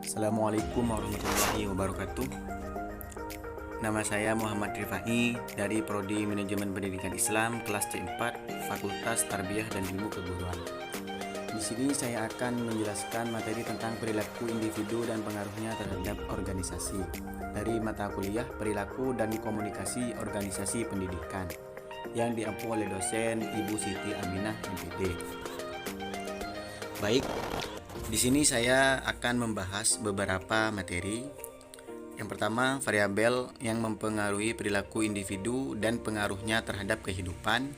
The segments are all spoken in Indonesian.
Assalamualaikum warahmatullahi wabarakatuh. Nama saya Muhammad Rifai dari Prodi Manajemen Pendidikan Islam kelas C4 Fakultas Tarbiyah dan Ilmu Keguruan. Di sini saya akan menjelaskan materi tentang perilaku individu dan pengaruhnya terhadap organisasi dari mata kuliah Perilaku dan Komunikasi Organisasi Pendidikan yang diampu oleh dosen Ibu Siti Aminah MPD. Baik, di sini saya akan membahas beberapa materi. Yang pertama, variabel yang mempengaruhi perilaku individu dan pengaruhnya terhadap kehidupan.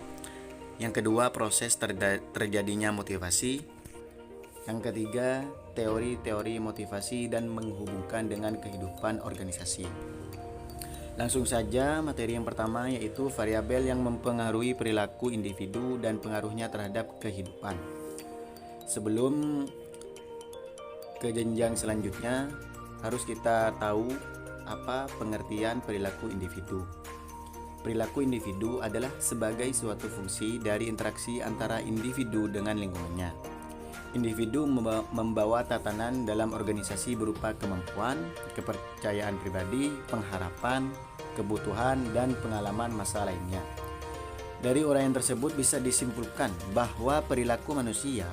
Yang kedua, proses terjadinya motivasi. Yang ketiga, teori-teori motivasi dan menghubungkan dengan kehidupan organisasi. Langsung saja, materi yang pertama yaitu variabel yang mempengaruhi perilaku individu dan pengaruhnya terhadap kehidupan. Sebelum ke jenjang selanjutnya, harus kita tahu apa pengertian perilaku individu. Perilaku individu adalah sebagai suatu fungsi dari interaksi antara individu dengan lingkungannya. Individu membawa tatanan dalam organisasi berupa kemampuan, kepercayaan pribadi, pengharapan, kebutuhan, dan pengalaman masa lainnya. Dari uraian tersebut bisa disimpulkan bahwa perilaku manusia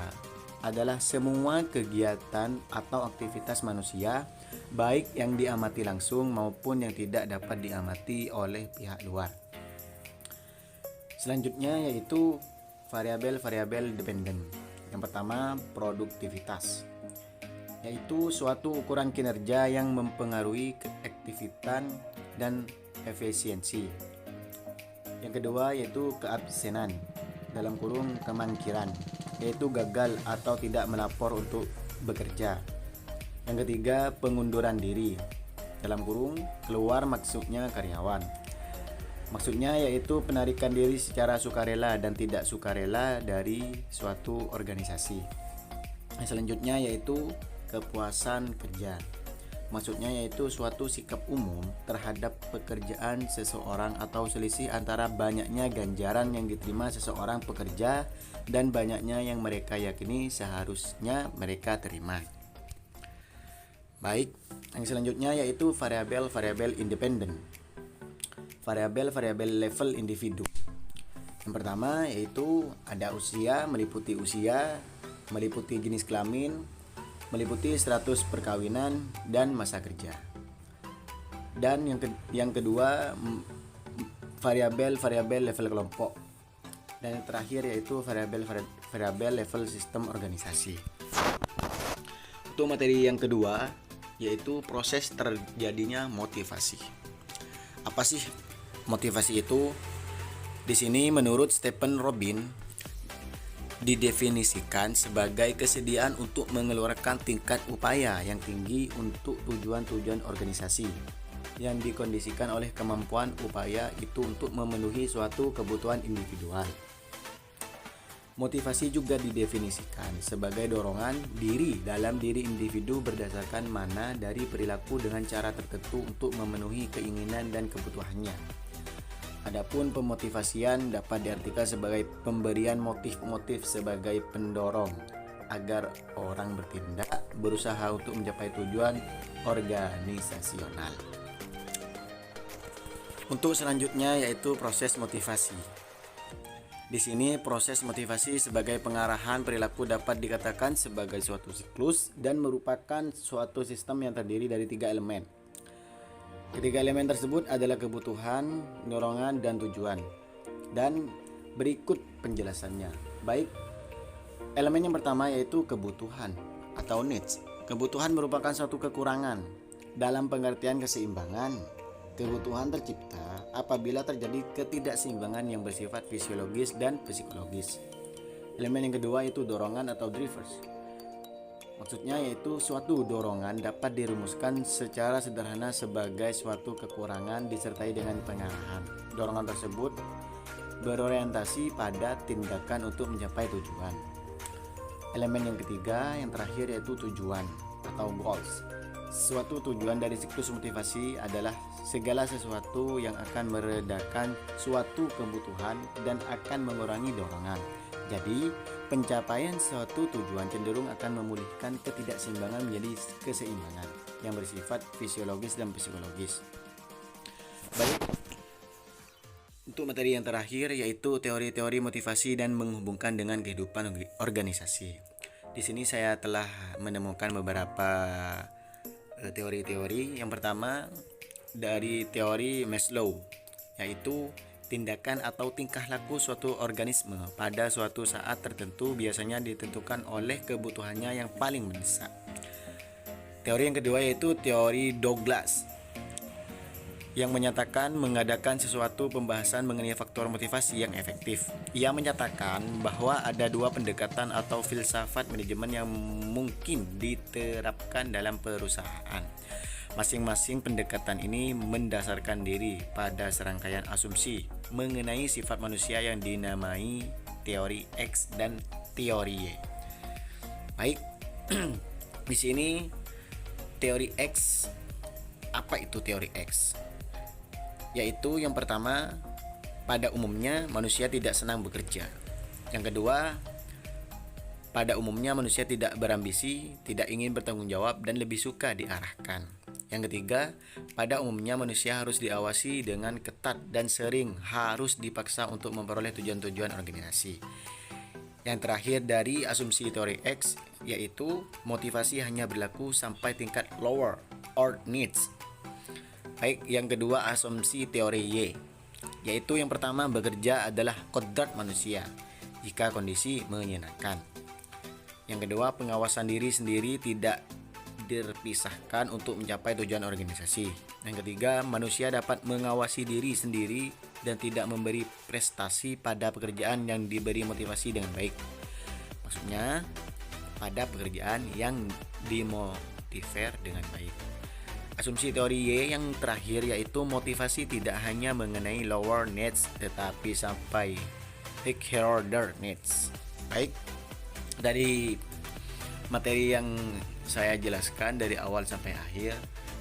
adalah semua kegiatan atau aktivitas manusia, baik yang diamati langsung maupun yang tidak dapat diamati oleh pihak luar. Selanjutnya yaitu variabel-variabel dependen. Yang pertama, produktivitas, yaitu suatu ukuran kinerja yang mempengaruhi keaktifan dan efisiensi. Yang kedua yaitu keabsenan, dalam kurung kemangkiran, yaitu gagal atau tidak melapor untuk bekerja. Yang ketiga, pengunduran diri, dalam kurung keluar maksudnya karyawan. Maksudnya yaitu penarikan diri secara sukarela dan tidak sukarela dari suatu organisasi. Selanjutnya yaitu kepuasan kerja. Maksudnya yaitu suatu sikap umum terhadap pekerjaan seseorang atau selisih antara banyaknya ganjaran yang diterima seseorang pekerja dan banyaknya yang mereka yakini seharusnya mereka terima. Baik, yang selanjutnya yaitu variabel-variabel independen. Variabel-variabel level individu. Yang pertama yaitu ada usia, meliputi jenis kelamin, meliputi status perkawinan dan masa kerja. Dan yang kedua, variabel-variabel level kelompok. Dan yang terakhir yaitu variabel level sistem organisasi. Untuk materi yang kedua yaitu proses terjadinya motivasi. Apa sih motivasi itu? Di sini menurut Stephen Robin didefinisikan sebagai kesediaan untuk mengeluarkan tingkat upaya yang tinggi untuk tujuan-tujuan organisasi yang dikondisikan oleh kemampuan upaya itu untuk memenuhi suatu kebutuhan individual. Motivasi juga didefinisikan sebagai dorongan diri dalam diri individu berdasarkan mana dari perilaku dengan cara tertentu untuk memenuhi keinginan dan kebutuhannya. Adapun pemotivasian dapat diartikan sebagai pemberian motif-motif sebagai pendorong agar orang bertindak berusaha untuk mencapai tujuan organisasional. Untuk selanjutnya yaitu proses motivasi. Di sini proses motivasi sebagai pengarahan perilaku dapat dikatakan sebagai suatu siklus dan merupakan suatu sistem yang terdiri dari 3 elemen. Ketiga elemen tersebut adalah kebutuhan, dorongan, dan tujuan. Dan berikut penjelasannya. Baik, elemen yang pertama yaitu kebutuhan atau needs. Kebutuhan merupakan suatu kekurangan dalam pengertian keseimbangan. Kebutuhan tercipta apabila terjadi ketidakseimbangan yang bersifat fisiologis dan psikologis. Elemen yang kedua yaitu dorongan atau drivers. Maksudnya yaitu suatu dorongan dapat dirumuskan secara sederhana sebagai suatu kekurangan disertai dengan pengarahan. Dorongan tersebut berorientasi pada tindakan untuk mencapai tujuan. Elemen yang ketiga, yang terakhir yaitu tujuan atau goals. Suatu tujuan dari siklus motivasi adalah segala sesuatu yang akan meredakan suatu kebutuhan dan akan mengurangi dorongan. Jadi, Pencapaian suatu tujuan cenderung akan memulihkan ketidakseimbangan menjadi keseimbangan yang bersifat fisiologis dan psikologis. Baik, untuk materi yang terakhir yaitu teori-teori motivasi dan menghubungkan dengan kehidupan organisasi. Di sini saya telah menemukan beberapa teori-teori. Yang pertama dari teori Maslow, yaitu tindakan atau tingkah laku suatu organisme pada suatu saat tertentu biasanya ditentukan oleh kebutuhannya yang paling mendesak. Teori yang kedua yaitu teori Douglas, yang menyatakan mengadakan sesuatu pembahasan mengenai faktor motivasi yang efektif. Ia menyatakan bahwa ada dua pendekatan atau filsafat manajemen yang mungkin diterapkan dalam perusahaan. Masing-masing pendekatan ini mendasarkan diri pada serangkaian asumsi mengenai sifat manusia yang dinamai teori X dan teori Y. Baik, di sini teori X, apa itu teori X? Yaitu yang pertama, pada umumnya manusia tidak senang bekerja. Yang kedua, pada umumnya manusia tidak berambisi, tidak ingin bertanggung jawab dan lebih suka diarahkan. Yang ketiga, pada umumnya manusia harus diawasi dengan ketat dan sering harus dipaksa untuk memperoleh tujuan-tujuan organisasi. Yang terakhir dari asumsi teori X yaitu motivasi hanya berlaku sampai tingkat lower or needs. Baik, yang kedua asumsi teori Y, yaitu yang pertama bekerja adalah kodrat manusia jika kondisi menyenangkan. Yang kedua, pengawasan diri sendiri tidak dipisahkan untuk mencapai tujuan organisasi. Yang ketiga, manusia dapat mengawasi diri sendiri dan tidak memberi prestasi pada pekerjaan yang diberi motivasi dengan baik. Maksudnya, pada pekerjaan yang dimotivasi dengan baik. Asumsi teori Y yang terakhir yaitu motivasi tidak hanya mengenai lower needs tetapi sampai higher needs. Baik, dari materi yang saya jelaskan dari awal sampai akhir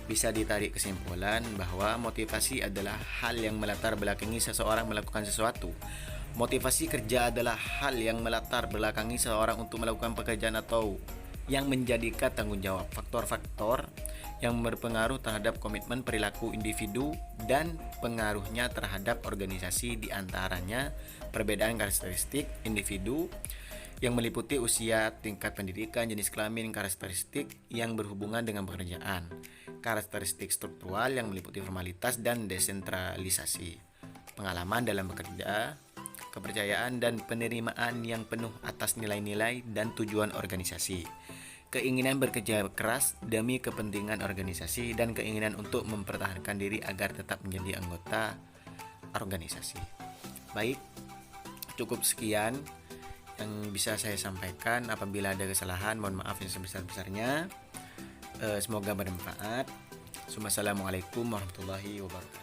bisa ditarik kesimpulan bahwa motivasi adalah hal yang melatar belakangi seseorang melakukan sesuatu. Motivasi kerja adalah hal yang melatar belakangi seseorang untuk melakukan pekerjaan atau yang menjadikan tanggung jawab. Faktor-faktor yang berpengaruh terhadap komitmen perilaku individu dan pengaruhnya terhadap organisasi, diantaranya perbedaan karakteristik individu yang meliputi usia, tingkat pendidikan, jenis kelamin, karakteristik yang berhubungan dengan pekerjaan, karakteristik struktural yang meliputi formalitas dan desentralisasi, pengalaman dalam bekerja, kepercayaan dan penerimaan yang penuh atas nilai-nilai dan tujuan organisasi, keinginan bekerja keras demi kepentingan organisasi, dan keinginan untuk mempertahankan diri agar tetap menjadi anggota organisasi. Baik, cukup sekian yang bisa saya sampaikan. Apabila ada kesalahan, mohon maaf yang sebesar-besarnya. Semoga bermanfaat. Assalamualaikum warahmatullahi wabarakatuh.